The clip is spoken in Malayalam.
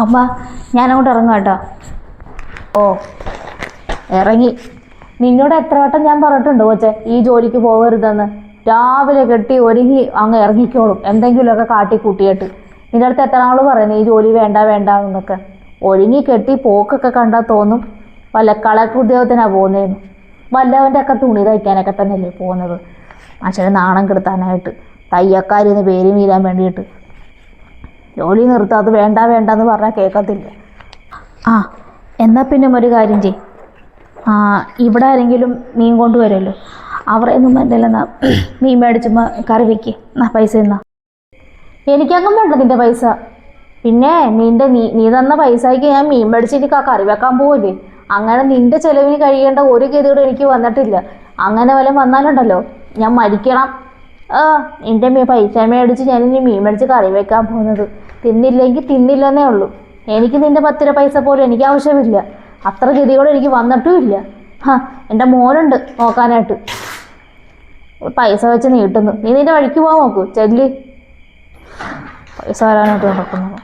അമ്മ ഞാനങ്ങോട്ട് ഇറങ്ങാം കേട്ടോ. ഓ ഇറങ്ങി. നിന്നോട് എത്ര വട്ടം ഞാൻ പറഞ്ഞിട്ടുണ്ട് കൊച്ചെ ഈ ജോലിക്ക് പോകരുതെന്ന്. രാവിലെ കെട്ടി ഒരുങ്ങി അങ്ങ് ഇറങ്ങിക്കോളും എന്തെങ്കിലുമൊക്കെ കാട്ടിക്കൂട്ടിയിട്ട്. നിന്റെ അടുത്ത് എത്ര നാൾ പറയുന്നത് ഈ ജോലി വേണ്ട വേണ്ട എന്നൊക്കെ. ഒരുങ്ങി കെട്ടി പോക്കൊക്കെ കണ്ടാൽ തോന്നും വല്ല കളക്ടർ ഉദ്യോഗത്തിനാണ് പോകുന്നതെന്ന്. വല്ലവൻ്റെ ഒക്കെ തുണി തയ്ക്കാനൊക്കെ തന്നെയല്ലേ പോകുന്നത്. മനുഷ്യനെ നാണം കെടുത്താനായിട്ട്, തയ്യക്കാരിന്ന് പേര് വീരാൻ വേണ്ടിയിട്ട്. ജോലി നിർത്തുക, അത് വേണ്ട വേണ്ട എന്ന് പറഞ്ഞാൽ കേൾക്കത്തില്ല. ആ എന്നാൽ പിന്നെ ഒരു കാര്യം ചെയ്യും. ഇവിടെ ആരെങ്കിലും മീൻ കൊണ്ടുവരുമല്ലോ, അവരെ ഒന്നും എന്തെല്ലാം മീൻ മേടിച്ചുമ്പോൾ കറി വയ്ക്ക്. പൈസ എന്നാ എനിക്കങ്ങും വേണ്ട നിൻ്റെ പൈസ. പിന്നെ നീ തന്ന പൈസയ്ക്ക് ഞാൻ മീൻ മേടിച്ചിട്ട് കറി വെക്കാൻ പോവില്ലേ. അങ്ങനെ നിൻ്റെ ചിലവിന് കഴിയേണ്ട ഒരു ഗതിയോടും എനിക്ക് വന്നിട്ടില്ല. അങ്ങനെ വല്ലതും വന്നാലുണ്ടല്ലോ ഞാൻ മരിക്കണം. നിൻ്റെ പൈസ മേടിച്ച് ഞാൻ ഇനി മീൻ മേടിച്ച് കറി വെക്കാൻ പോകുന്നത്. തിന്നില്ലെങ്കിൽ തിന്നില്ലെന്നേ ഉള്ളൂ. എനിക്ക് നിൻ്റെ 10 രൂപ പൈസ പോലും എനിക്ക് ആവശ്യമില്ല. അത്ര ഗതിയോടെ എനിക്ക് വന്നിട്ടും ഇല്ല. എൻ്റെ മോനുണ്ട് നോക്കാനായിട്ട്. പൈസ വെച്ച് നീട്ടുന്നു. നീ നിൻ്റെ വഴിക്ക് പോകാൻ നോക്കൂ. ചെല്ലി പൈസ വരാനായിട്ട് നടക്കുന്നു.